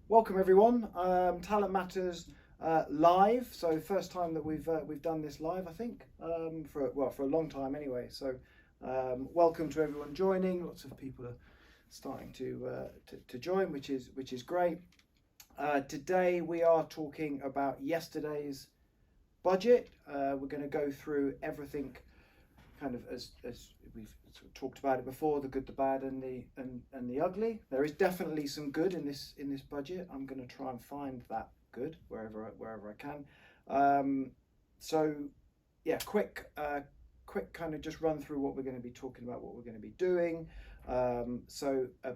Welcome everyone. Talent Matters live. So first time that we've done this live, I think, for a long time anyway. So welcome to everyone joining. Lots of people are starting to join, which is great. Today we are talking about yesterday's budget. We're going to go through everything, kind of as we've sort of talked about it before, the good, the bad, and the ugly. There is definitely some good in this budget. I'm going to try and find that good wherever I can. So yeah, quick kind of just run through what we're going to be talking about, what we're going to be doing. So a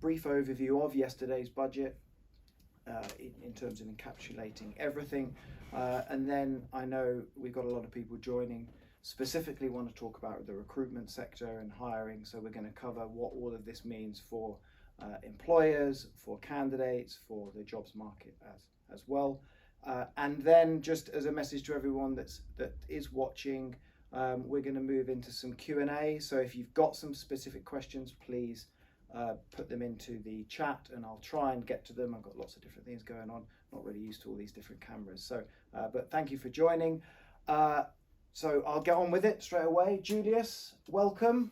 brief overview of yesterday's budget in terms of encapsulating everything, and then I know we've got a lot of people joining. Specifically want to talk about the recruitment sector and hiring, so we're going to cover what all of this means for employers, for candidates, for the jobs market as well. And then just as a message to everyone that is watching, we're going to move into some Q&A. So if you've got some specific questions, please put them into the chat and I'll try and get to them. I've got lots of different things going on, not really used to all these different cameras. So, but thank you for joining. So I'll get on with it straight away. Julius, welcome.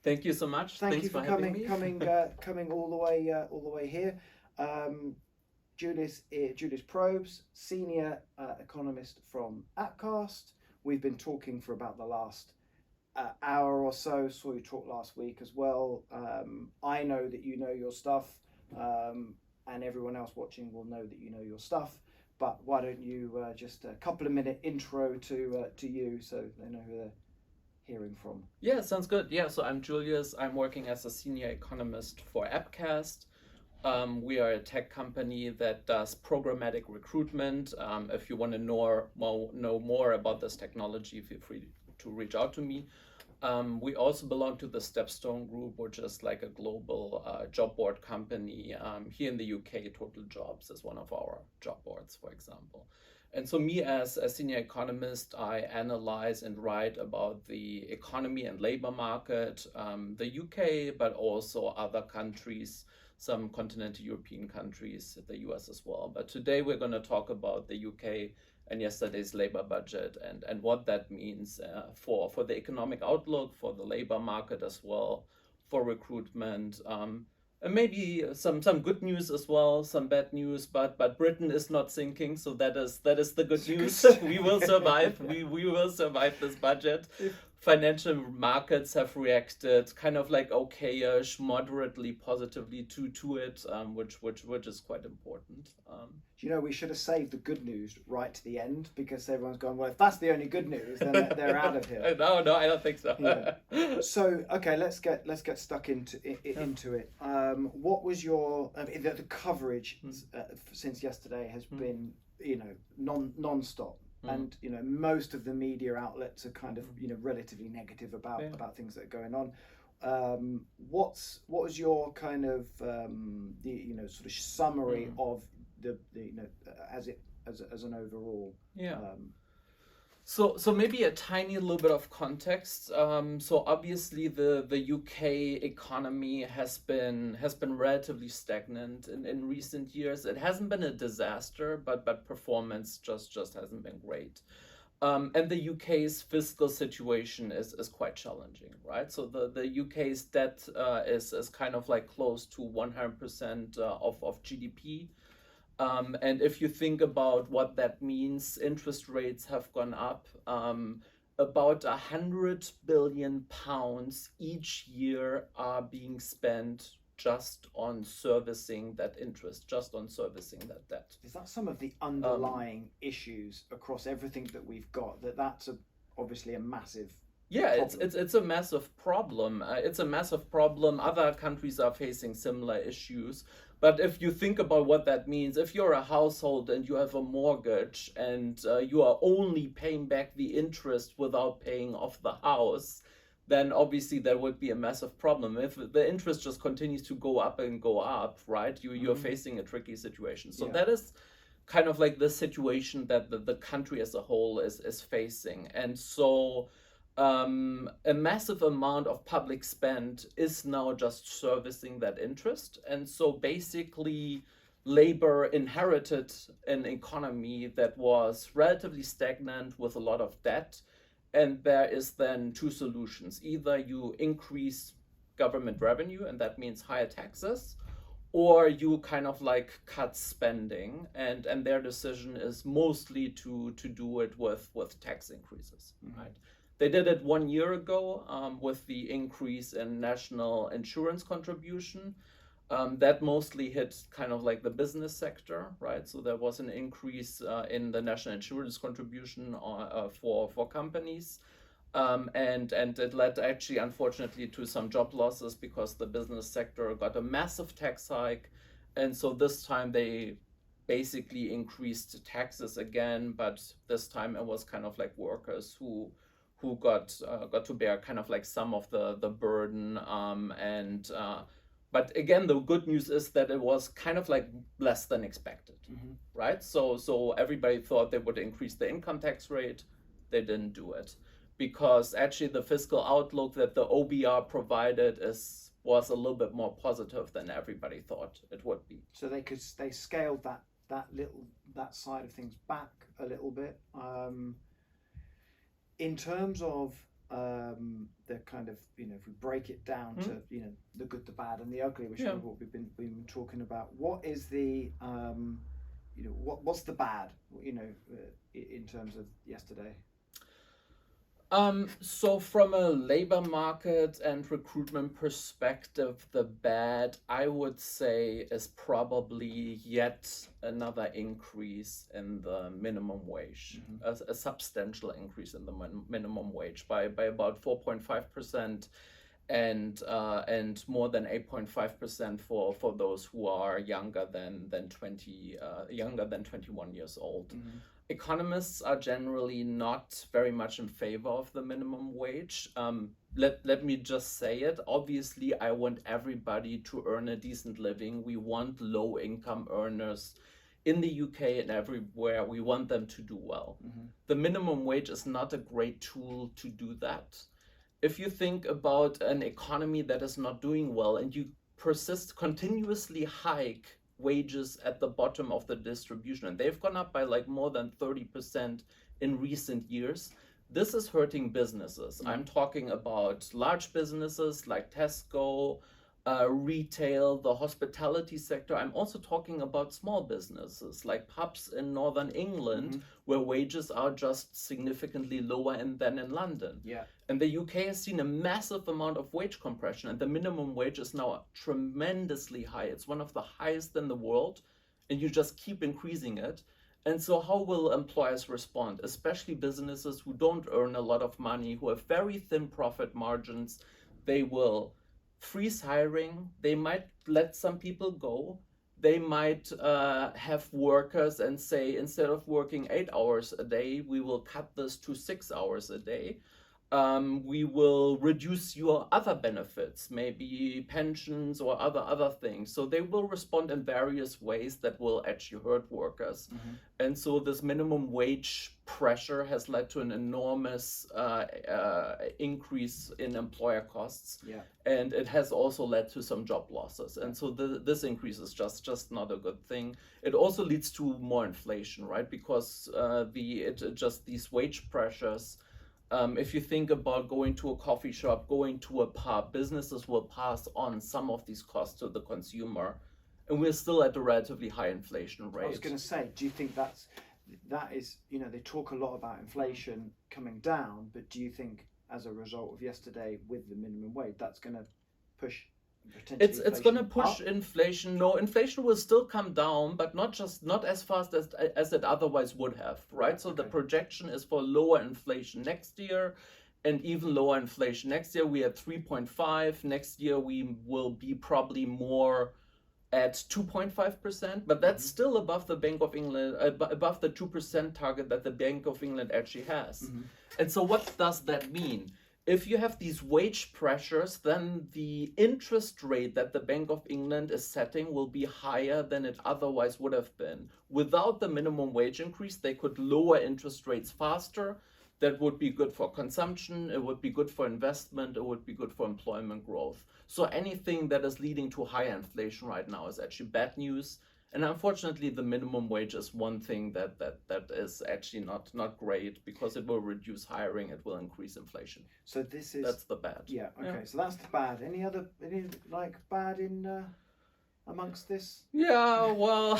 Thank you so much. Thanks for coming all the way here. Julius Probst, senior economist from Appcast. We've been talking for about the last hour or so. Saw you talk last week as well. I know that you know your stuff, and everyone else watching will know that you know your stuff. But why don't you just a couple of minute intro to you, so they know who they're hearing from. Yeah, sounds good. Yeah, so I'm Julius. I'm working as a senior economist for Appcast. We are a tech company that does programmatic recruitment. If you want to know more about this technology, feel free to reach out to me. We also belong to the Stepstone Group, which is like a global job board company. Here in the UK, Total Jobs is one of our job boards, for example. And so me as a senior economist, I analyze and write about the economy and labor market, the UK, but also other countries, some continental European countries, the US as well. But today we're going to talk about the UK and yesterday's labor budget and what that means for the economic outlook, for the labor market as well, for recruitment, and maybe some good news as well, some bad news, but Britain is not sinking, so that is the good news. We will survive. We will survive this budget. Financial markets have reacted kind of like okayish, moderately positively to it, which is quite important. Do you know, we should have saved the good news right to the end, because everyone's gone, well, if that's the only good news, then they're out of here. No, I don't think so. Yeah. So okay, let's get stuck into it. What was your the coverage since yesterday has been non-stop. And most of the media outlets are kind of relatively negative about things that are going on. What was your kind of sort of summary of the as an overall? Yeah. So maybe a tiny little bit of context. So obviously the UK economy has been relatively stagnant in recent years. It hasn't been a disaster, but performance just hasn't been great. And the UK's fiscal situation is quite challenging, right? So the UK's debt is kind of like close to 100% of GDP. And if you think about what that means, interest rates have gone up. About £100 billion each year are being spent just on servicing that interest, just on servicing that debt. Is that some of the underlying issues across everything that we've got? That's obviously a massive. Yeah, it's a massive problem. It's a massive problem. Other countries are facing similar issues. But if you think about what that means, if you're a household and you have a mortgage and you are only paying back the interest without paying off the house, then obviously there would be a massive problem. If the interest just continues to go up and go up, right, you're facing a tricky situation. So that is kind of like the situation that the country as a whole is facing. And so a massive amount of public spend is now just servicing that interest. And so basically, labor inherited an economy that was relatively stagnant with a lot of debt. And there is then two solutions. Either you increase government revenue, and that means higher taxes, or you kind of like cut spending, and their decision is mostly to do it with tax increases, right? They did it 1 year ago with the increase in national insurance contribution. That mostly hit kind of like the business sector, right? So there was an increase in the national insurance contribution for companies. And it led actually, unfortunately, to some job losses because the business sector got a massive tax hike. And so this time they basically increased taxes again, but this time it was kind of like workers who got to bear kind of like some of the burden. But again, the good news is that it was kind of like less than expected, right? So everybody thought they would increase the income tax rate. They didn't do it, because actually the fiscal outlook that the OBR provided was a little bit more positive than everybody thought it would be. So they scaled that side of things back a little bit. In terms of the kind of, if we break it down to the good, the bad, and the ugly, which is what we've been talking about. What is the what's the bad? In terms of yesterday. So from a labor market and recruitment perspective, the bad, I would say, is probably yet another increase in the minimum wage, a substantial increase in the minimum wage by about 4.5%, and more than 8.5% for those who are younger than 21 years old. Economists are generally not very much in favor of the minimum wage. Let me just say it. Obviously, I want everybody to earn a decent living. We want low-income earners in the UK and everywhere. We want them to do well. The minimum wage is not a great tool to do that. If you think about an economy that is not doing well and you continuously hike wages at the bottom of the distribution, and they've gone up by like more than 30% in recent years, this is hurting businesses. I'm talking about large businesses like Tesco, retail, the hospitality sector. I'm also talking about small businesses like pubs in Northern England, where wages are just significantly lower than in London. And the UK has seen a massive amount of wage compression, and the minimum wage is now tremendously high. It's one of the highest in the world, and you just keep increasing it. And so how will employers respond, especially businesses who don't earn a lot of money, who have very thin profit margins? They will freeze hiring. They might let some people go. They might have workers and say, instead of working 8 hours a day, we will cut this to 6 hours a day. We will reduce your other benefits, maybe pensions or other things. So they will respond in various ways that will actually hurt workers. And so this minimum wage pressure has led to an enormous increase in employer costs. And it has also led to some job losses. And so this increase is just not a good thing. It also leads to more inflation, right? Because these wage pressures, if you think about going to a coffee shop, going to a pub, businesses will pass on some of these costs to the consumer, and we're still at a relatively high inflation rate. I was going to say, do you think that is, they talk a lot about inflation coming down, but do you think as a result of yesterday with the minimum wage, that's going to push it's going to push inflation? No, inflation will still come down, but not as fast as it otherwise would have, right? So the projection is for lower inflation next year, and even lower inflation next year. We had 3.5. Next year we will be probably more at 2.5%, but that's still above the Bank of England, above the 2% target that the Bank of England actually has. And so what does that mean? If you have these wage pressures, then the interest rate that the Bank of England is setting will be higher than it otherwise would have been. Without the minimum wage increase, they could lower interest rates faster. that would be good for consumption, it would be good for investment, it would be good for employment growth. So anything that is leading to higher inflation right now is actually bad news. And unfortunately, the minimum wage is one thing that is actually not great, because it will reduce hiring, it will increase inflation. So that's the bad. Yeah. Okay. So that's the bad. Any like bad in amongst this? Yeah. Well,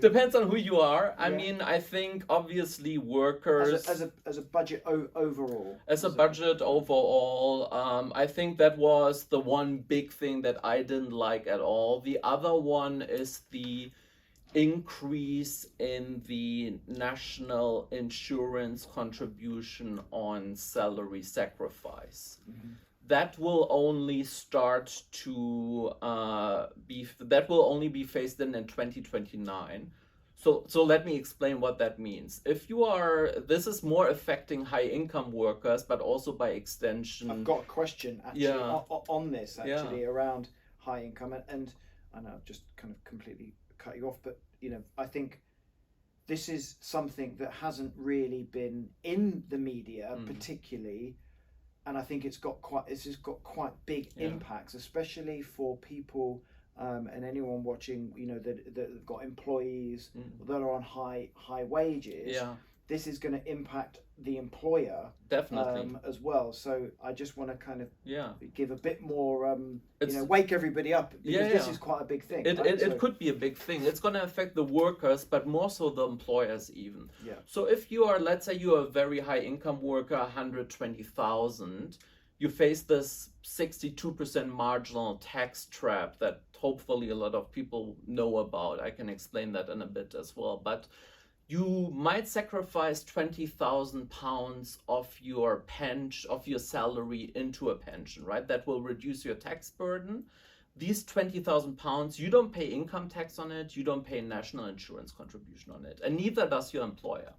depends on who you are. I mean, I think obviously workers as a budget overall. As a budget overall, I think that was the one big thing that I didn't like at all. The other one is the increase in the national insurance contribution on salary sacrifice. Mm-hmm. That will only start to be phased in 2029. So let me explain what that means. This is more affecting high income workers, but also by extension. I've got a question actually on this around high income, and I know I've just kind of completely cut you off, but I think this is something that hasn't really been in the media particularly. And I think it's got quite big impacts, especially for people and anyone watching, that have got employees that are on high wages. Yeah. This is going to impact the employer definitely as well. So I just want to kind of give a bit more, wake everybody up, because this is quite a big thing. It could be a big thing. It's going to affect the workers, but more so the employers even. Yeah. So if you are, let's say you are a very high income worker, 120,000, you face this 62% marginal tax trap that hopefully a lot of people know about. I can explain that in a bit as well. But you might sacrifice £20,000 of your salary into a pension, right? That will reduce your tax burden. These £20,000, you don't pay income tax on it, you don't pay national insurance contribution on it, and neither does your employer.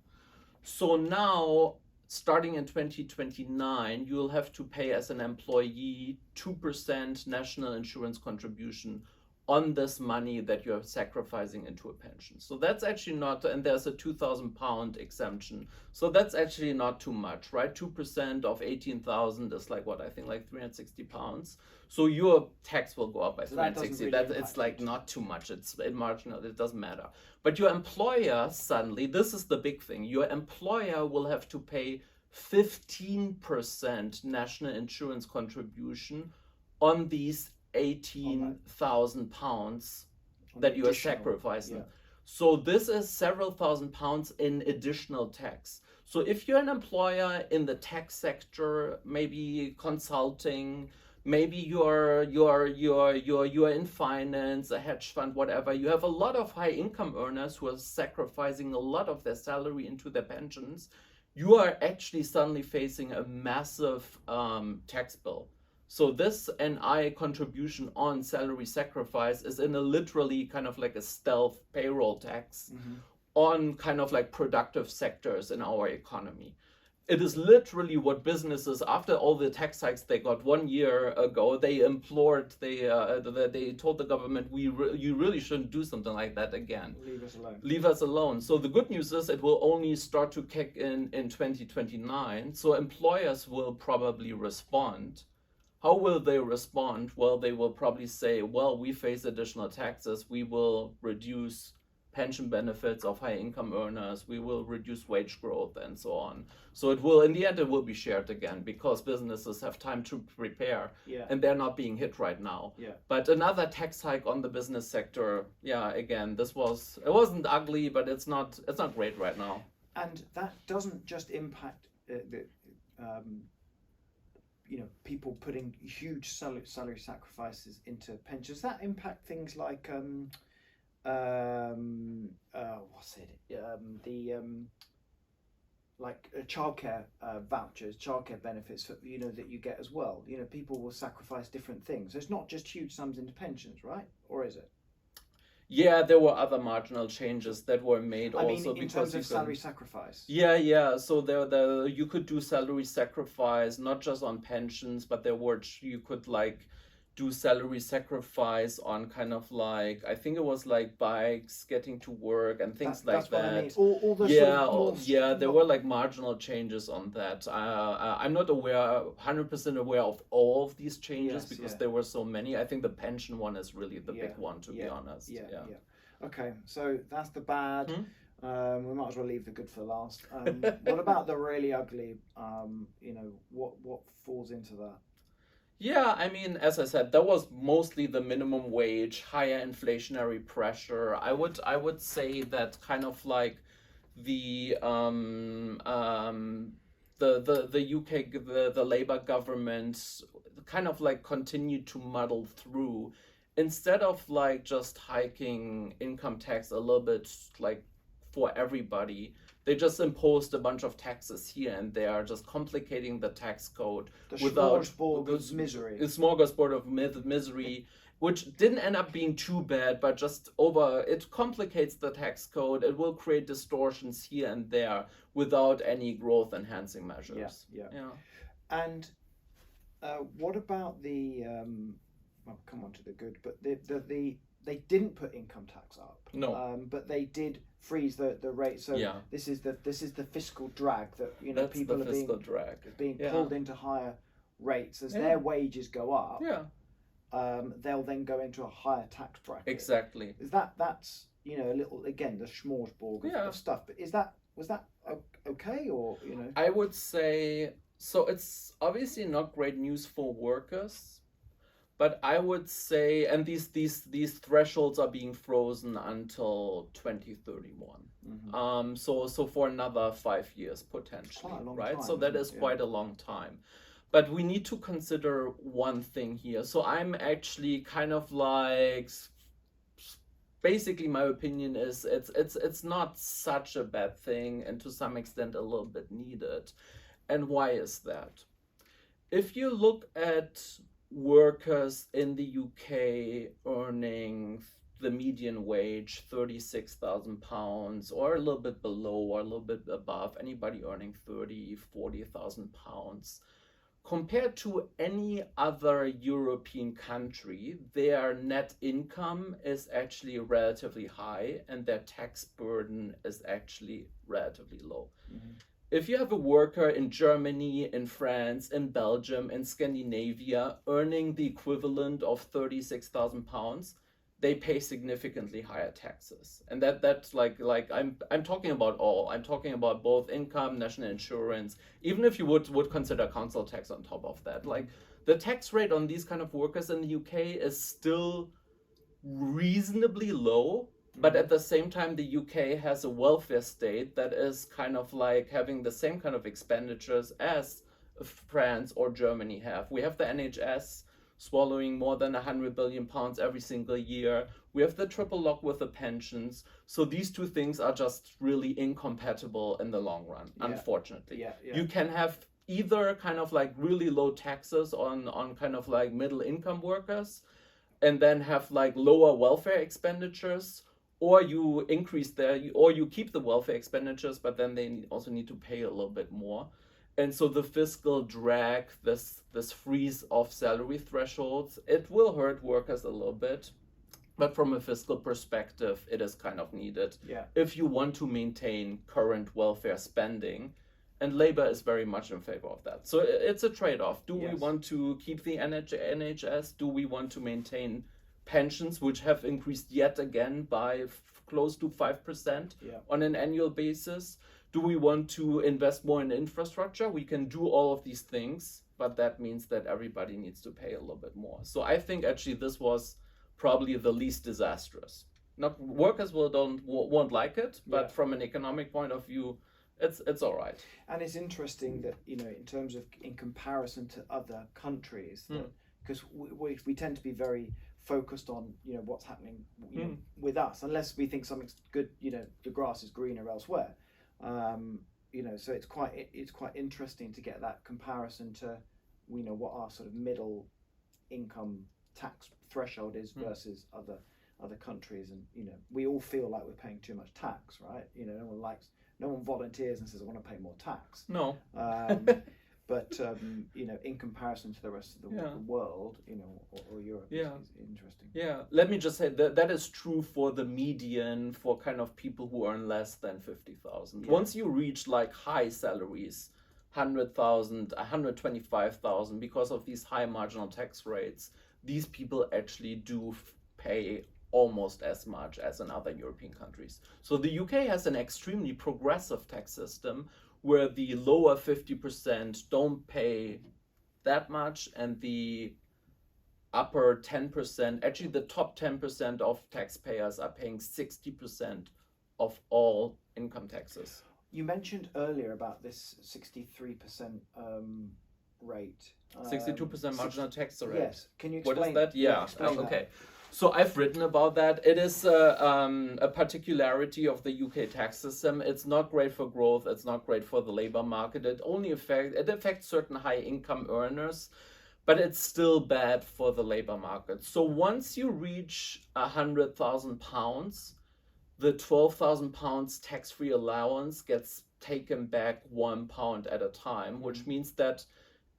So now, starting in 2029, you'll have to pay as an employee 2% national insurance contribution on this money that you're sacrificing into a pension. So that's actually not, and there's a £2,000 exemption. So that's actually not too much, right? 2% of 18,000 is like what I think, like £360. So your tax will go up by 360. It's like not too much. It's marginal. It doesn't matter. But your employer suddenly, this is the big thing. Your employer will have to pay 15% national insurance contribution on these £18,000 that you are sacrificing. Yeah. So this is several £1,000s in additional tax. So if you're an employer in the tech sector, maybe consulting, maybe you're in finance, a hedge fund, whatever, you have a lot of high income earners who are sacrificing a lot of their salary into their pensions, you are actually suddenly facing a massive tax bill. So this NI contribution on salary sacrifice is in a literally kind of like a stealth payroll tax on kind of like productive sectors in our economy. It is literally what businesses, after all the tax hikes they got 1 year ago, they told the government, you really shouldn't do something like that again. Leave us alone. Leave us alone. So the good news is it will only start to kick in 2029. So employers will probably respond. How will they respond? Well, they will probably say, well, we face additional taxes. We will reduce pension benefits of high income earners. We will reduce wage growth and so on. So it will, in the end, it will be shared again because businesses have time to prepare and they're not being hit right now. Yeah. But another tax hike on the business sector, again, it wasn't ugly, but it's not great right now. And that doesn't just impact people putting huge salary sacrifices into pensions. That impact things like childcare vouchers, childcare benefits that you get as well. People will sacrifice different things. It's not just huge sums into pensions, right? Or is it? Yeah, there were other marginal changes that were made also in terms of salary sacrifice. Yeah. So you could do salary sacrifice not just on pensions, but you could do salary sacrifice on kind of like, I think it was like bikes, getting to work and things like that's what I that. mean. All the Yeah, sort of more yeah, there were like marginal changes on that. I'm not 100% aware of all of these changes because there were so many. I think the pension one is really the big one, to be honest. Yeah. Okay, so that's the bad. We might as well leave the good for last. What about the really ugly? What falls into that? Yeah, I mean, as I said, that was mostly the minimum wage, higher inflationary pressure. I would say that kind of like the UK, the Labour government kind of like continued to muddle through, instead of like just hiking income tax a little bit like for everybody. They just imposed a bunch of taxes here and there, just complicating the tax code. The smorgasbord of misery. The smorgasbord of misery, which didn't end up being too bad, but it complicates the tax code. It will create distortions here and there without any growth enhancing measures. Yeah. And what about the? I'll come on to the good, but they didn't put income tax up. No. But they did freeze the rate. So this is the fiscal drag that That's people are being pulled into higher rates as their wages go up. They'll then go into a higher tax bracket. Exactly. That's a little, again, the smorgasbord of stuff. But was that okay, or I would say so. It's obviously not great news for workers. But I would say, and these thresholds are being frozen until 2031. So for another 5 years potentially, right? Time, so that is quite a long time. But we need to consider one thing here. So I'm actually kind of like, basically my opinion is it's not such a bad thing, and to some extent a little bit needed. And why is that? If you look at workers in the UK earning the median wage, £36,000, or a little bit below or a little bit above, anybody earning 40,000 pounds, compared to any other European country, their net income is actually relatively high and their tax burden is actually relatively low. If you have a worker in Germany, in France, in Belgium, in Scandinavia, earning the equivalent of 36,000 pounds, they pay significantly higher taxes. And that's like I'm talking about all. I'm talking about both income, national insurance, even if you would consider council tax on top of that. Like the tax rate on these kind of workers in the UK is still reasonably low. But at the same time, the UK has a welfare state that is kind of like having the same kind of expenditures as France or Germany have. We have the NHS swallowing more than 100 billion pounds every single year. We have the triple lock with the pensions. So these two things are just really incompatible in the long run, unfortunately. You can have either kind of like really low taxes on kind of like middle income workers and then have like lower welfare expenditures, or you increase or you keep the welfare expenditures, but then they also need to pay a little bit more. And so the fiscal drag, this freeze of salary thresholds, it will hurt workers a little bit. But from a fiscal perspective, it is kind of needed if you want to maintain current welfare spending. And Labour is very much in favor of that. So it's a trade-off. Do we want to keep the NHS? Do we want to maintain pensions, which have increased yet again by close to 5% on an annual basis? Do we want to invest more in infrastructure? We can do all of these things, but that means that everybody needs to pay a little bit more. So I think actually this was probably the least disastrous. Not workers won't like it, but from an economic point of view, it's all right. And it's interesting that in terms of in comparison to other countries, because we tend to be very focused on what's happening with us, unless we think something's good. The grass is greener elsewhere. So it's quite interesting to get that comparison to what our sort of middle income tax threshold is versus other countries, and we all feel like we're paying too much tax, right? No one volunteers and says I want to pay more tax. No. but in comparison to the rest of the world, or Europe, it's interesting. Yeah, let me just say that is true for the median, for kind of people who earn less than 50,000. Once you reach like high salaries, 100,000, 125,000, because of these high marginal tax rates, these people actually do pay almost as much as in other European countries. So the UK has an extremely progressive tax system where the lower 50% don't pay that much, and the upper 10%, actually the top 10% of taxpayers are paying 60% of all income taxes. You mentioned earlier about this 63% rate. 62% marginal tax rate. Yes. Can you explain? What is that? Yeah. Explain Okay. that. So I've written about that. It is a particularity of the UK tax system. It's not great for growth. It's not great for the labor market. It affects certain high income earners, but it's still bad for the labor market. So once you reach £100,000, the £12,000 tax-free allowance gets taken back £1 at a time, which means that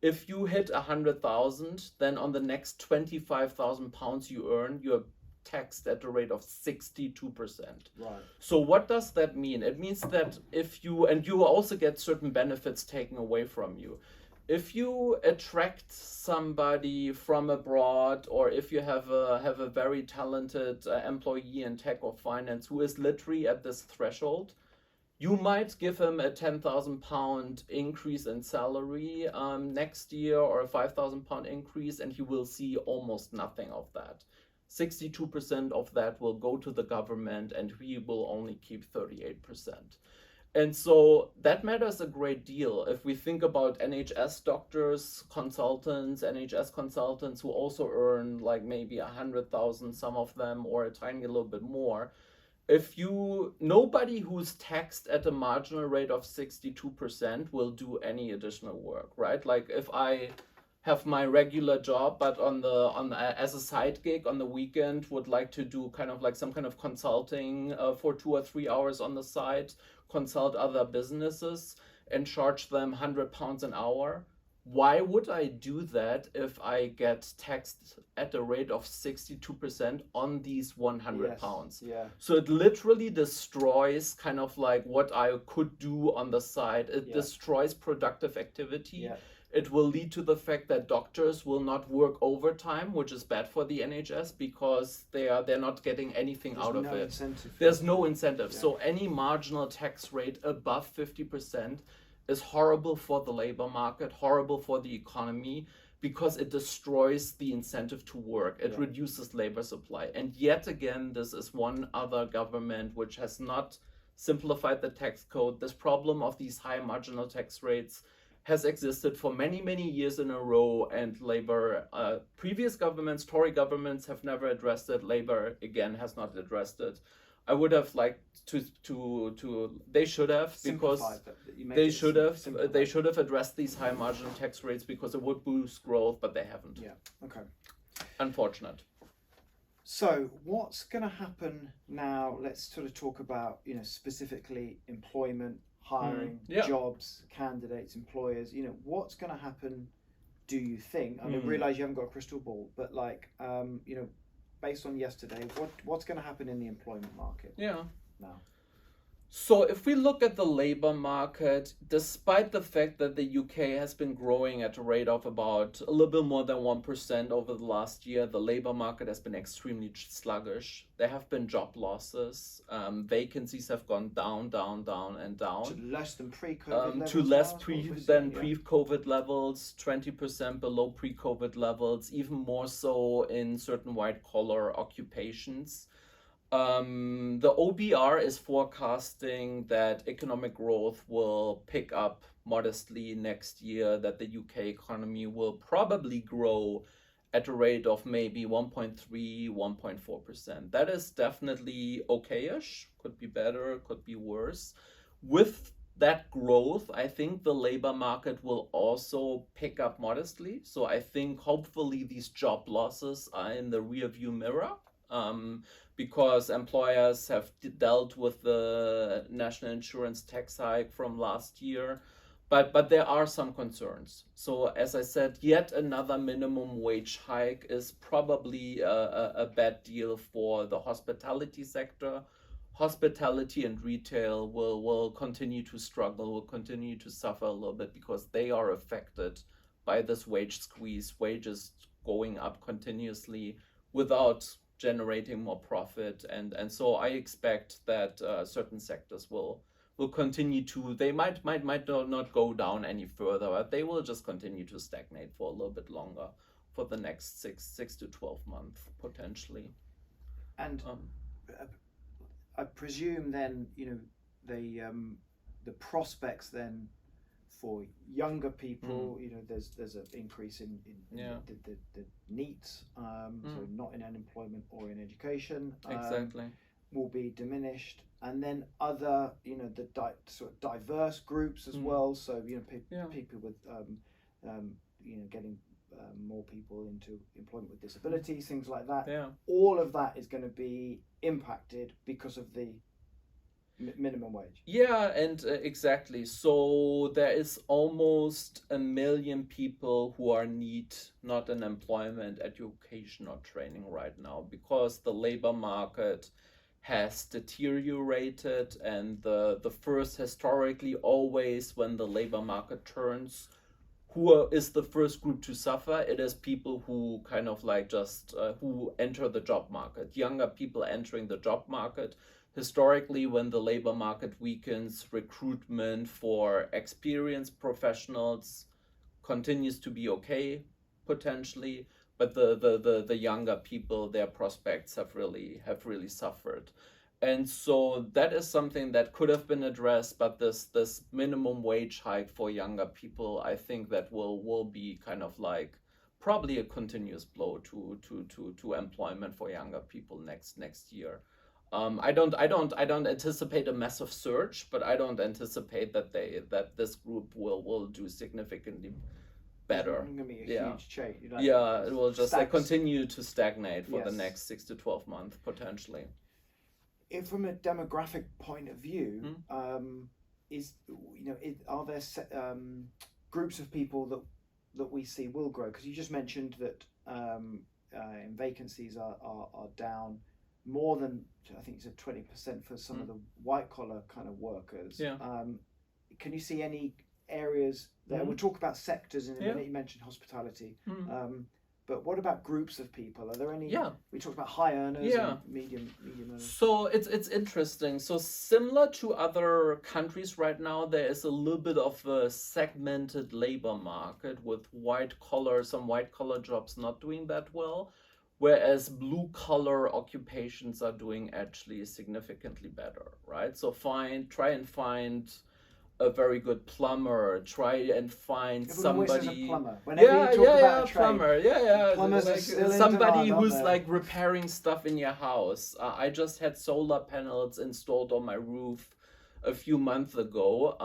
if you hit 100,000, then on the next 25,000 pounds you earn, you're taxed at the rate of 62%. Right. So what does that mean? It means that you also get certain benefits taken away from you. If you attract somebody from abroad, or if you have a very talented employee in tech or finance who is literally at this threshold, you might give him a £10,000 increase in salary next year, or a £5,000 increase, and he will see almost nothing of that. 62% of that will go to the government, and he will only keep 38%. And so that matters a great deal. If we think about NHS doctors, NHS consultants who also earn like maybe 100,000, some of them, or a tiny little bit more, nobody who's taxed at a marginal rate of 62% will do any additional work, right? Like if I have my regular job, but as a side gig on the weekend would like to do kind of like some kind of consulting for 2 or 3 hours on the side, consult other businesses and charge them £100 an hour. Why would I do that if I get taxed at a rate of 62% on these £100? Yeah. So it literally destroys kind of like what I could do on the side. It destroys productive activity. Yeah. It will lead to the fact that doctors will not work overtime, which is bad for the NHS because they're not getting anything out of it. There's no incentive. So any marginal tax rate above 50% is horrible for the labor market, horrible for the economy, because it destroys the incentive to work. It reduces labor supply. And yet again, this is one other government which has not simplified the tax code. This problem of these high marginal tax rates has existed for many, many years in a row, and previous governments, Tory governments, have never addressed it. Labour, again, has not addressed it. I would have liked they should have, because they should have addressed these high marginal tax rates, because it would boost growth, but they haven't. Yeah, okay. Unfortunate. So what's going to happen now? Let's sort of talk about, specifically employment, hiring, jobs, candidates, employers. What's going to happen, do you think? I realize you haven't got a crystal ball, but based on yesterday, what's going to happen in the employment market now? So if we look at the labor market, despite the fact that the UK has been growing at a rate of about a little bit more than 1% over the last year, the labor market has been extremely sluggish. There have been job losses. Vacancies have gone down, down, down, and down. To less than pre-COVID levels? To less than pre-COVID levels, 20% below pre-COVID levels, even more so in certain white-collar occupations. The OBR is forecasting that economic growth will pick up modestly next year, that the UK economy will probably grow at a rate of maybe 1.3, 1.4%. That is definitely okay-ish. Could be better, could be worse. With that growth, I think the labor market will also pick up modestly. So I think hopefully these job losses are in the rearview mirror. Because employers have dealt with the national insurance tax hike from last year. but there are some concerns. So as I said, yet another minimum wage hike is probably a bad deal for the hospitality sector. Hospitality and retail will continue to struggle, will continue to suffer a little bit because they are affected by this wage squeeze, wages going up continuously without generating more profit. And so I expect that certain sectors will continue to, they might not go down any further, but they will just continue to stagnate for a little bit longer, for the next 6 to 12 months potentially. And I presume then, the prospects then for younger people, there's an increase in the NEET, so not in unemployment or in education. Exactly. Will be diminished, and then other, the sort of diverse groups as well. So people with, getting more people into employment with disabilities, things like that. Yeah. All of that is going to be impacted because of the minimum wage. Yeah, and exactly. So there is almost 1 million people who are NEET, not in employment, education, or training right now, because the labor market has deteriorated, and the first, historically, always when the labor market turns, who is the first group to suffer? It is people who kind of like just who enter the job market, younger people entering the job market. Historically, when the labor market weakens, recruitment for experienced professionals continues to be okay, potentially, but the younger people, their prospects have really suffered. And so that is something that could have been addressed, but this minimum wage hike for younger people, I think that will be kind of like probably a continuous blow to employment for younger people next year. I don't anticipate a massive surge, but I don't anticipate that this group will do significantly better. It's going to be a huge change. It will just continue to stagnate for the next 6 to 12 months potentially. From a demographic point of view, are there groups of people that we see will grow? Because you just mentioned that in vacancies are down more than, I think you said 20% for some of the white collar kind of workers. Yeah. Can you see any areas there? We'll talk about sectors in a minute. You mentioned hospitality. But what about groups of people? Are there any? Yeah. We talked about high earners and medium earners. So it's interesting. So similar to other countries right now, there is a little bit of a segmented labor market with some white collar jobs not doing that well, whereas blue collar occupations are doing actually significantly better, right? So try and find a very good plumber. Try and find somebody. Plumber. Whenever you talk about a trade, plumber. Plumbers like are still somebody in demand, who's like repairing stuff in your house. I just had solar panels installed on my roof a few months ago.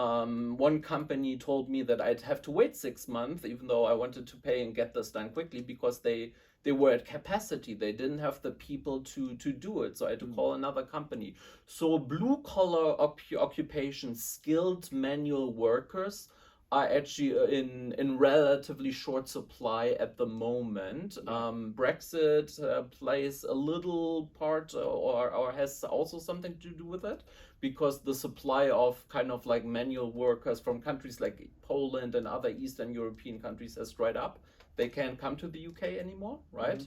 One company told me that I'd have to wait 6 months, even though I wanted to pay and get this done quickly, because they were at capacity. They didn't have the people to do it. So I had to call another company. So blue collar occupations, skilled manual workers are actually in relatively short supply at the moment. Brexit plays a little part or has also something to do with it, because the supply of kind of like manual workers from countries like Poland and other Eastern European countries has dried up. They can't come to the UK anymore, right?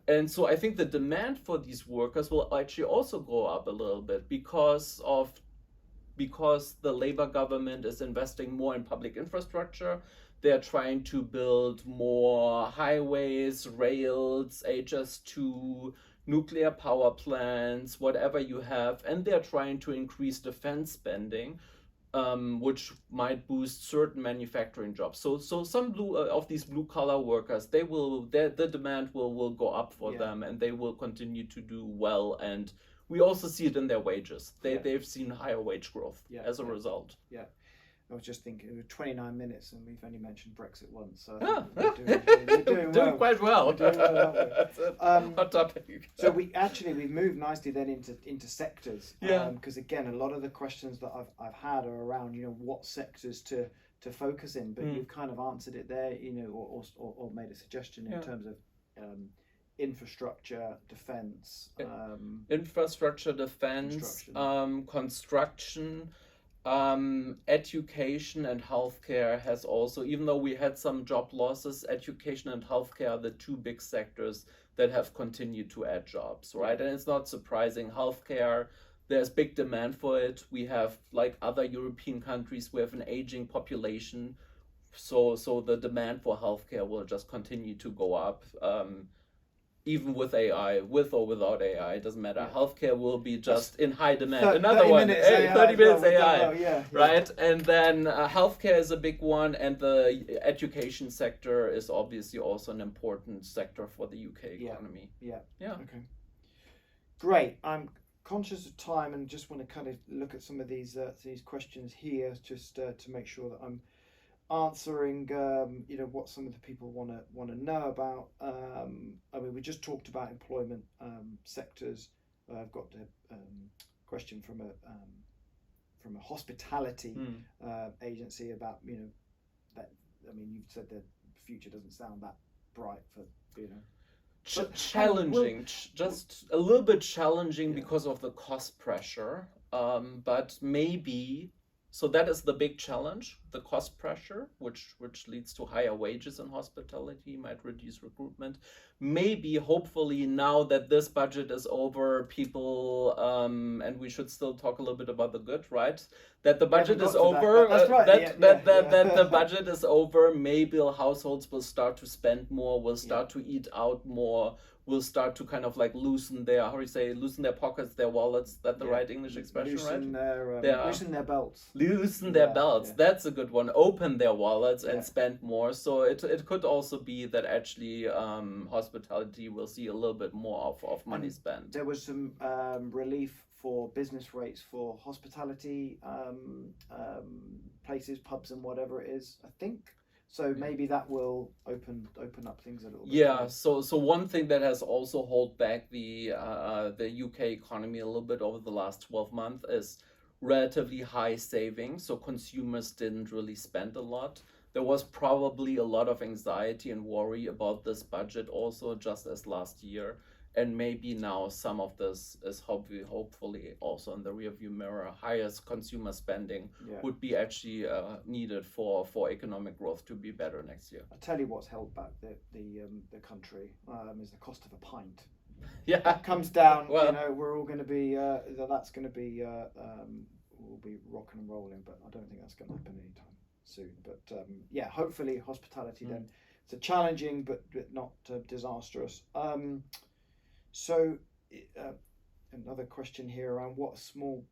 And so I think the demand for these workers will actually also go up a little bit because the Labour government is investing more in public infrastructure. They're trying to build more highways, rails, HS2, nuclear power plants, whatever you have, and they're trying to increase defense spending, which might boost certain manufacturing jobs. So some of these blue collar workers, the demand will go up for them, and they will continue to do well. And we also see it in their wages. They've seen higher wage growth as a result. Yeah. I was just thinking, it was 29 minutes and we've only mentioned Brexit once. So we're doing quite well. Hot topic. So we've moved nicely then into sectors. Because again, a lot of the questions that I've had are around, what sectors to to focus in, but you've kind of answered it there, or made a suggestion in terms of infrastructure, defense, infrastructure, defense, construction, education and healthcare has also, even though we had some job losses, education and healthcare are the two big sectors that have continued to add jobs, right? And it's not surprising. Healthcare, there's big demand for it. We have, like other European countries, we have an aging population. So the demand for healthcare will just continue to go up. Even with AI, with or without AI, it doesn't matter. Healthcare will be just in high demand. Another one, 30 minutes AI, right? And then healthcare is a big one, and the education sector is obviously also an important sector for the UK economy. Yeah. Okay. Great. I'm conscious of time and just want to kind of look at some of these questions here, just to make sure that I'm answering what some of the people want to know about. I mean, we just talked about employment sectors. I've got a question from a hospitality agency about that. I mean, you've said the future doesn't sound that bright for challenging, just a little bit challenging because of the cost pressure, but maybe. So that is the big challenge, the cost pressure, which leads to higher wages in hospitality, might reduce recruitment. Maybe, hopefully, now that this budget is over, people, and we should still talk a little bit about the good, right? That the budget is over, that the budget is over, maybe households will start to spend more, will start to eat out more, will start to kind of like loosen their pockets, their wallets. That the right English expression, loosen right? Loosen their belts. Loosen their belts. That's a good one. Open their wallets and spend more. So it could also be that actually hospitality will see a little bit more of money spent. There was some relief for business rates for hospitality places, pubs and whatever it is, I think. So maybe that will open up things a little bit. Yeah. So one thing that has also held back the UK economy a little bit over the last 12 months is relatively high savings. So consumers didn't really spend a lot. There was probably a lot of anxiety and worry about this budget also, just as last year. And maybe now some of this is hopefully also in the rearview mirror. Highest consumer spending would be actually needed for economic growth to be better next year. I'll tell you what's held back the country is the cost of a pint. Yeah, that comes down. Well, we're all going to be that's going to be we'll be rocking and rolling, but I don't think that's going to happen anytime soon. But hopefully hospitality then. It's challenging, but not disastrous. So another question here around what small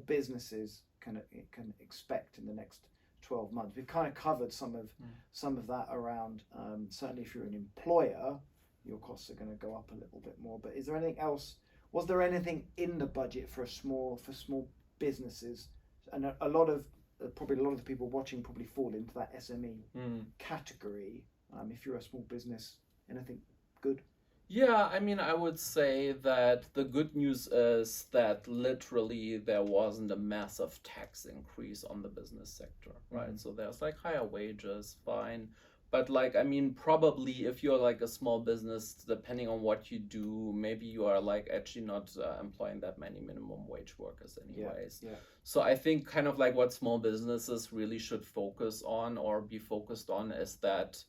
businesses can expect in the next 12 months. We've kind of covered some of that around. Certainly, if you're an employer, your costs are going to go up a little bit more. But is there anything else? Was there anything in the budget for small businesses? And a lot of the people watching probably fall into that SME category. If you're a small business, anything good? Yeah, I mean, I would say that the good news is that literally there wasn't a massive tax increase on the business sector, right? So there's like higher wages, fine. But like, I mean, probably if you're like a small business, depending on what you do, maybe you are like actually not employing that many minimum wage workers anyways. Yeah. So I think kind of like what small businesses really should focus on or be focused on is that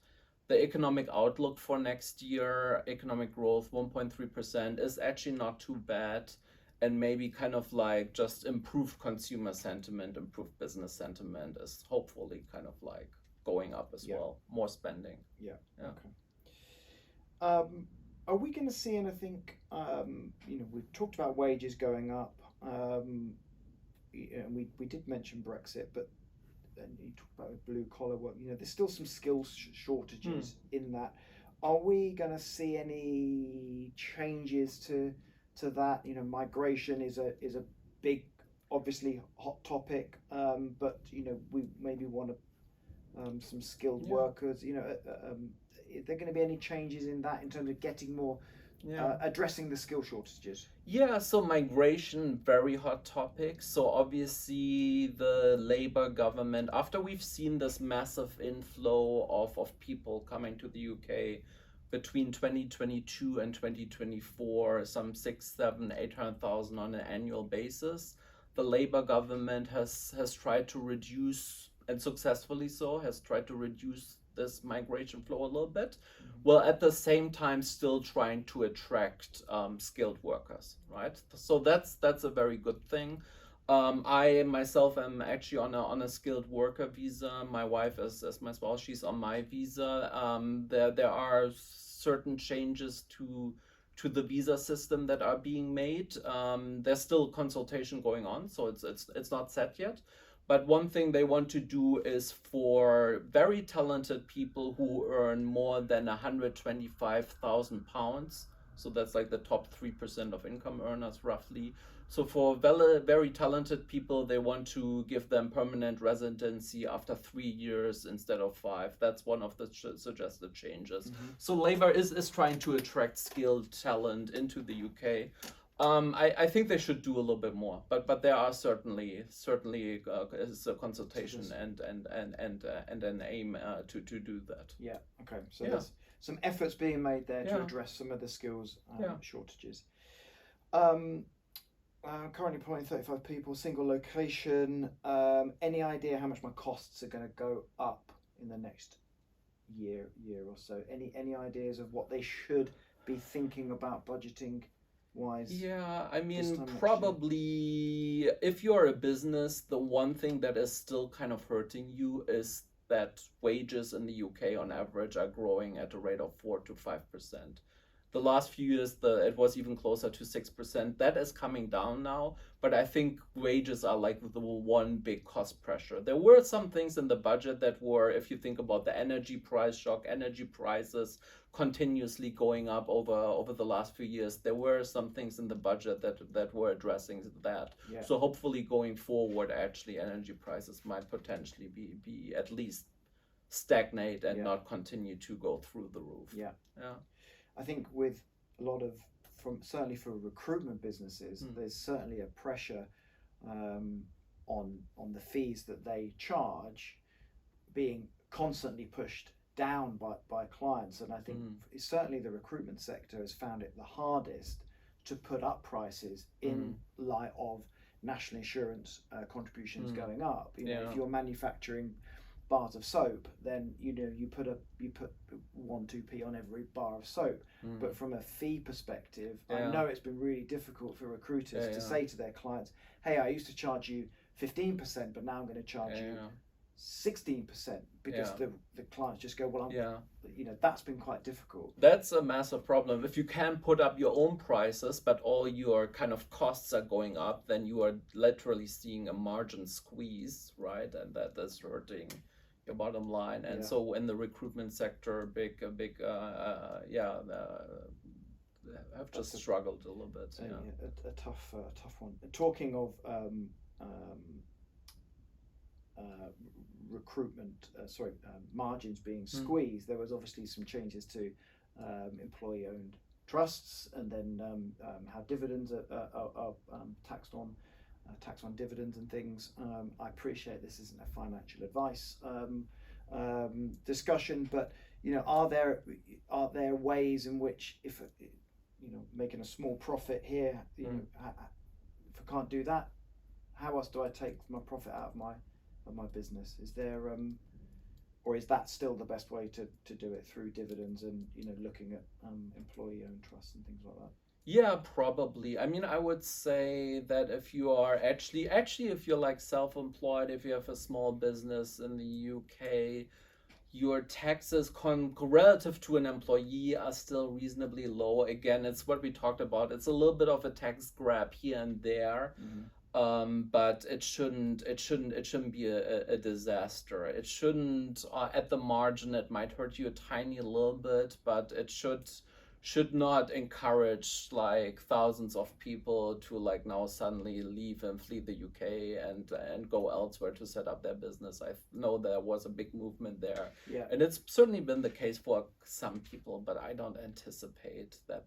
the economic outlook for next year, economic growth, 1.3% is actually not too bad. And maybe kind of like just improved consumer sentiment, improved business sentiment is hopefully kind of like going up as well. More spending. Yeah. Okay. Are we going to see anything, we've talked about wages going up. And we did mention Brexit, but and you talk about blue collar work, there's still some skills shortages in that. Are we going to see any changes to that? Migration is a big, obviously hot topic, but we maybe want some skilled workers. Are there going to be any changes in that in terms of getting more addressing the skill shortages? Yeah, so migration, very hot topic. So obviously the Labour government, after we've seen this massive inflow of people coming to the UK between 2022 and 2024, some 800,000 on an annual basis, the Labour government has tried to reduce, and successfully so, has tried to reduce this migration flow a little bit, while at the same time still trying to attract skilled workers, right? So that's a very good thing. I myself am actually on a skilled worker visa. My wife is as my spouse, she's on my visa. There are certain changes to the visa system that are being made. There's still consultation going on, so it's not set yet. But one thing they want to do is for very talented people who earn more than £125,000. So that's like the top 3% of income earners roughly. So for very talented people, they want to give them permanent residency after 3 years instead of 5. That's one of the suggested changes. So Labour is trying to attract skilled talent into the UK. I think they should do a little bit more, but there are certainly is a consultation and an aim to do that. Yeah. Okay. So there's some efforts being made there to address some of the skills shortages. Currently employing 35 people, single location. Any idea how much my costs are going to go up in the next year or so? Any ideas of what they should be thinking about budgeting wise? Yeah, I mean, probably if you're a business, the one thing that is still kind of hurting you is that wages in the UK on average are growing at a rate of 4 to 5%. The last few years, it was even closer to 6%. That is coming down now, but I think wages are like the one big cost pressure. There were some things in the budget that were, if you think about the energy price shock, energy prices continuously going up over the last few years, there were some things in the budget that were addressing that. Yeah. So hopefully going forward, actually energy prices might potentially be at least stagnate and not continue to go through the roof. Yeah. Yeah. I think with a lot of, certainly for recruitment businesses, there's certainly a pressure on the fees that they charge being constantly pushed down by clients. And I think certainly the recruitment sector has found it the hardest to put up prices in light of national insurance contributions going up. You know, if you're manufacturing bars of soap, then you put 1-2p on every bar of soap. But from a fee perspective, I know it's been really difficult for recruiters to say to their clients, hey, I used to charge you 15%, but now I'm going to charge you 16%, because the clients just go, well, that's been quite difficult. That's a massive problem. If you can put up your own prices, but all your kind of costs are going up, then you are literally seeing a margin squeeze, right? And that is hurting your bottom line. And so in the recruitment sector, have just struggled a little bit. A tough one. Talking of recruitment, margins being squeezed, there was obviously some changes to employee-owned trusts, and then how dividends are taxed on dividends and things. I appreciate this isn't a financial advice discussion, but are there ways in which, if making a small profit here, if I can't do that, how else do I take my profit out of my business? Is there or is that still the best way to do it, through dividends and looking at employee-owned trusts and things like that? Yeah, probably. I mean, I would say that if you are actually if you're like self-employed, if you have a small business in the UK, your taxes relative to an employee are still reasonably low. Again, it's what we talked about. It's a little bit of a tax grab here and there. But it shouldn't be a disaster. It shouldn't, at the margin, it might hurt you a tiny little bit, but it should should not encourage like thousands of people to like now suddenly leave and flee the UK and go elsewhere to set up their business. I know there was a big movement there, and it's certainly been the case for some people, but I don't anticipate that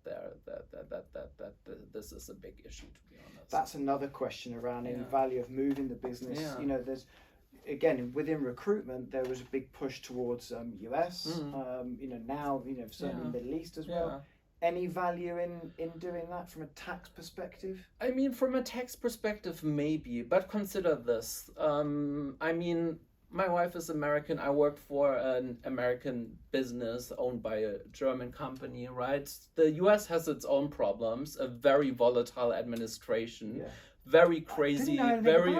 this is a big issue, to be honest. That's another question around any value of moving the business. There's, again, within recruitment, there was a big push towards US. Now, certainly Middle East as well. Any value in doing that from a tax perspective? I mean, from a tax perspective, maybe, but consider this. My wife is American. I work for an American business owned by a German company, right? The US has its own problems, a very volatile administration. Very crazy, really,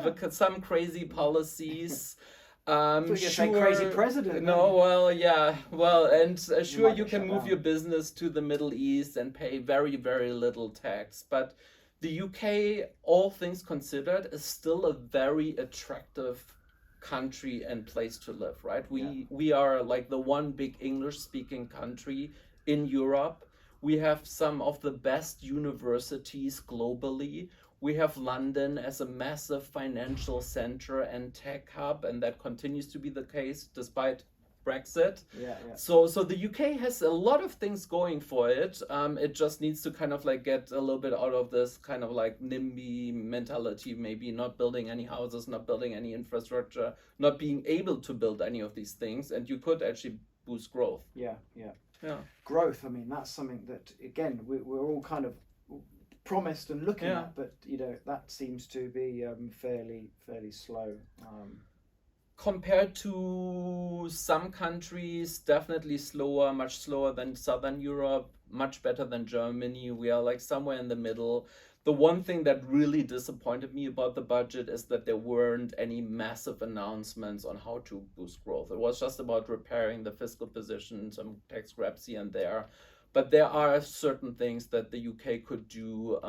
because some crazy policies. Say crazy president. Sure, you can move your business to the Middle East and pay very, very little tax, but the UK, all things considered, is still a very attractive country and place to live, right? We are like the one big English-speaking country in Europe. We have some of the best universities globally. We have London as a massive financial center and tech hub, and that continues to be the case despite Brexit. So the UK has a lot of things going for it. It just needs to kind of like get a little bit out of this kind of like NIMBY mentality, maybe not building any houses, not building any infrastructure, not being able to build any of these things, and you could actually boost growth. Growth, I mean, that's something that, again, we're all kind of promised and looking at, but that seems to be fairly slow. Compared to some countries, definitely slower, much slower than Southern Europe, much better than Germany. We are like somewhere in the middle. The one thing that really disappointed me about the budget is that there weren't any massive announcements on how to boost growth. It was just about repairing the fiscal position, some tax grabs here and there. But there are certain things that the UK could do,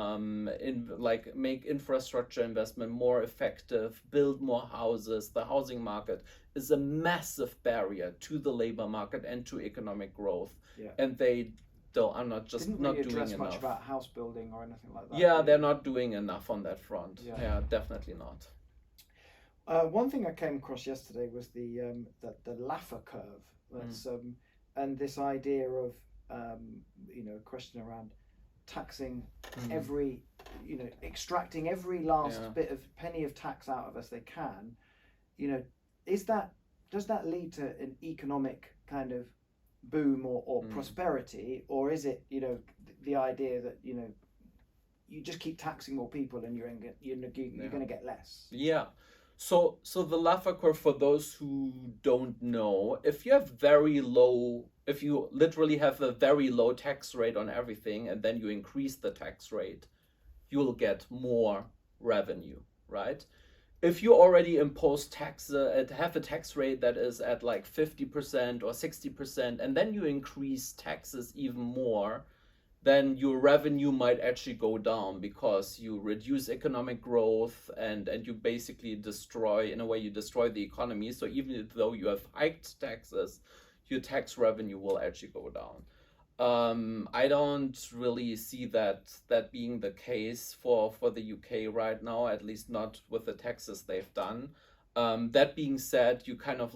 make infrastructure investment more effective, build more houses. The housing market is a massive barrier to the labor market and to economic growth. And they are not really doing address enough. Much about house building or anything like that. They're not doing enough on that front. Definitely not. One thing I came across yesterday was the Laffer curve. That's and this idea of a question around taxing every, extracting every last bit of penny of tax out of us they can. Does that lead to an economic kind of boom or prosperity, or is it the idea that you just keep taxing more people and you're going to get less? So the Laffer curve, for those who don't know, if you literally have a very low tax rate on everything and then you increase the tax rate, you will get more revenue, right? If you already impose taxes, have a tax rate that is at like 50% or 60%, and then you increase taxes even more, then your revenue might actually go down because you reduce economic growth and you basically destroy the economy. So even though you have hiked taxes, your tax revenue will actually go down. I don't really see that being the case for the UK right now, at least not with the taxes they've done. That being said, you kind of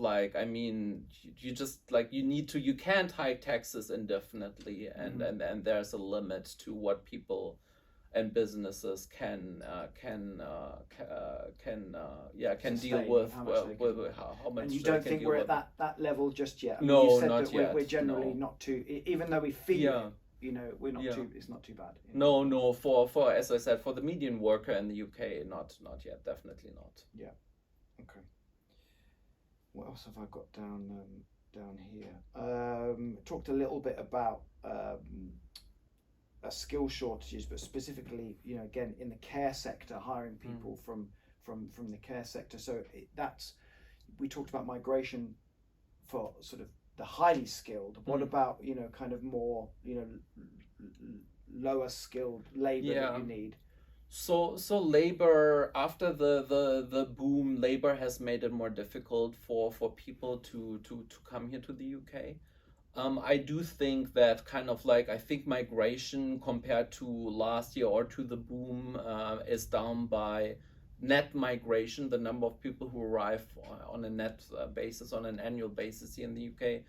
you can't hike taxes indefinitely, and there's a limit to what people and businesses can deal with how much. And you don't think we're at that level just yet? No, you said not that yet. We're generally not too, even though we feel we're not too. It's not too bad. No. For as I said, for the median worker in the UK, not yet. Definitely not. Yeah. Okay. What else have I got down here? Talked a little bit about skill shortages, but specifically, again, in the care sector, hiring people from the care sector. So we talked about migration for sort of the highly skilled. What about kind of more lower skilled labor that you need? So labor, after the boom, labor has made it more difficult for people to come here to the UK. I do think that I think migration compared to last year or to the boom is down by net migration, the number of people who arrive on a net basis, on an annual basis here in the UK,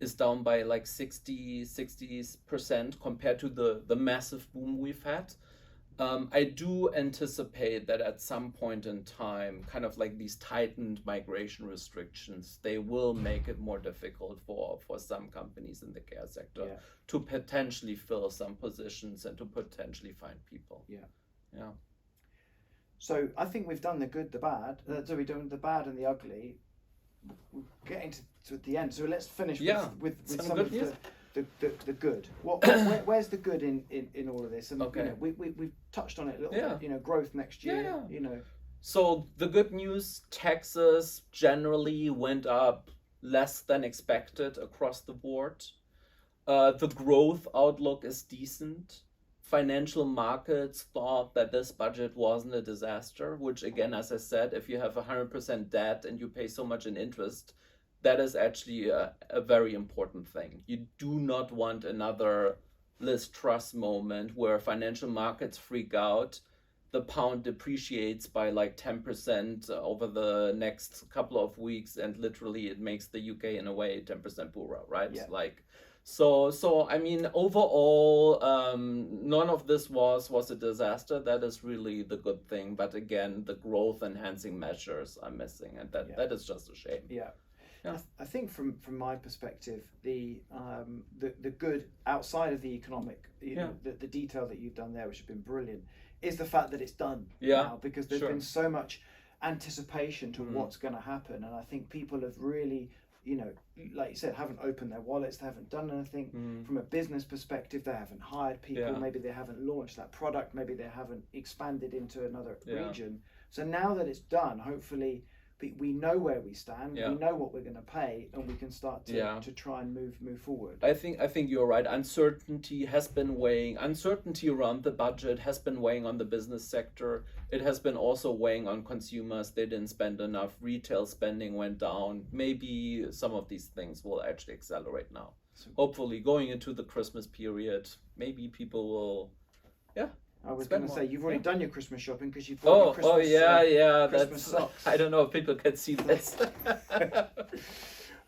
is down by like 60% compared to the massive boom we've had. I do anticipate that at some point in time, these tightened migration restrictions, they will make it more difficult for some companies in the care sector to potentially fill some positions and to potentially find people. Yeah. So I think we've done the good, the bad. So we've done the bad and the ugly. We're getting to the end. So let's finish with some of the good. Where's the good in all of this? And we've touched on it a little bit. Growth next year. So the good news: taxes generally went up less than expected across the board. The growth outlook is decent. Financial markets thought that this budget wasn't a disaster, which again, as I said, if you have 100% debt and you pay so much in interest, that is actually a very important thing. You do not want another Liz Truss moment where financial markets freak out, the pound depreciates by like 10% over the next couple of weeks, and literally it makes the UK in a way 10% poorer, right? Yeah. So I mean, overall, none of this was a disaster. That is really the good thing. But again, the growth enhancing measures are missing, and that is just a shame. Yeah. I think from my perspective, the good outside of the economic, the detail that you've done there, which has been brilliant, is the fact that it's done now, because there's been so much anticipation to what's going to happen, and I think people have really, like you said, haven't opened their wallets, they haven't done anything. From a business perspective, they haven't hired people, maybe they haven't launched that product, maybe they haven't expanded into another region. So now that it's done, hopefully we know where we stand, we know what we're going to pay, and we can start to try and move forward. I think you're right. Uncertainty around the budget has been weighing on the business sector. It has been also weighing on consumers. They didn't spend enough. Retail spending went down. Maybe some of these things will actually accelerate now. Hopefully, going into the Christmas period, maybe people will, I was going to say, you've already done your Christmas shopping because you've bought your Christmas, Christmas socks. I don't know if people can see this.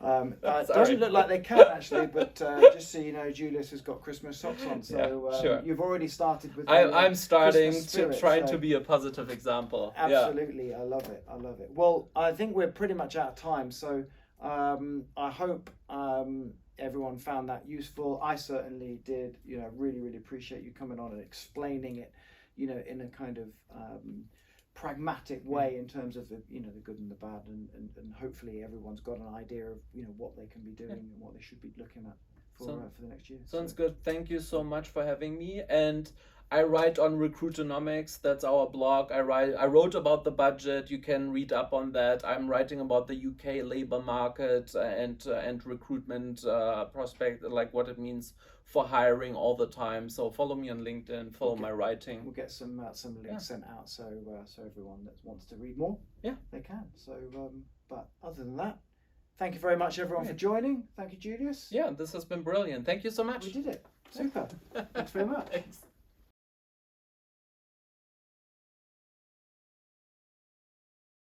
It doesn't look like they can actually, but just so you know, Julius has got Christmas socks on. So you've already started with. I'm starting spirit, to try to be a positive example. Absolutely, I love it. Well, I think we're pretty much out of time, so I hope everyone found that useful. I certainly did. Really appreciate you coming on and explaining it, in a kind of pragmatic way in terms of the good and the bad, and hopefully everyone's got an idea of what they can be doing and what they should be looking at for the next year. Sounds good. Thank you so much for having me. And I write on Recruitonomics. That's our blog. I wrote about the budget. You can read up on that. I'm writing about the UK labor market and recruitment prospect, like what it means for hiring all the time. So follow me on LinkedIn. Follow my writing. We'll get some links sent out so everyone that wants to read more, they can. So but other than that, thank you very much everyone for joining. Thank you, Julius. Yeah, this has been brilliant. Thank you so much. We did it. Super. Thanks very much. Thanks.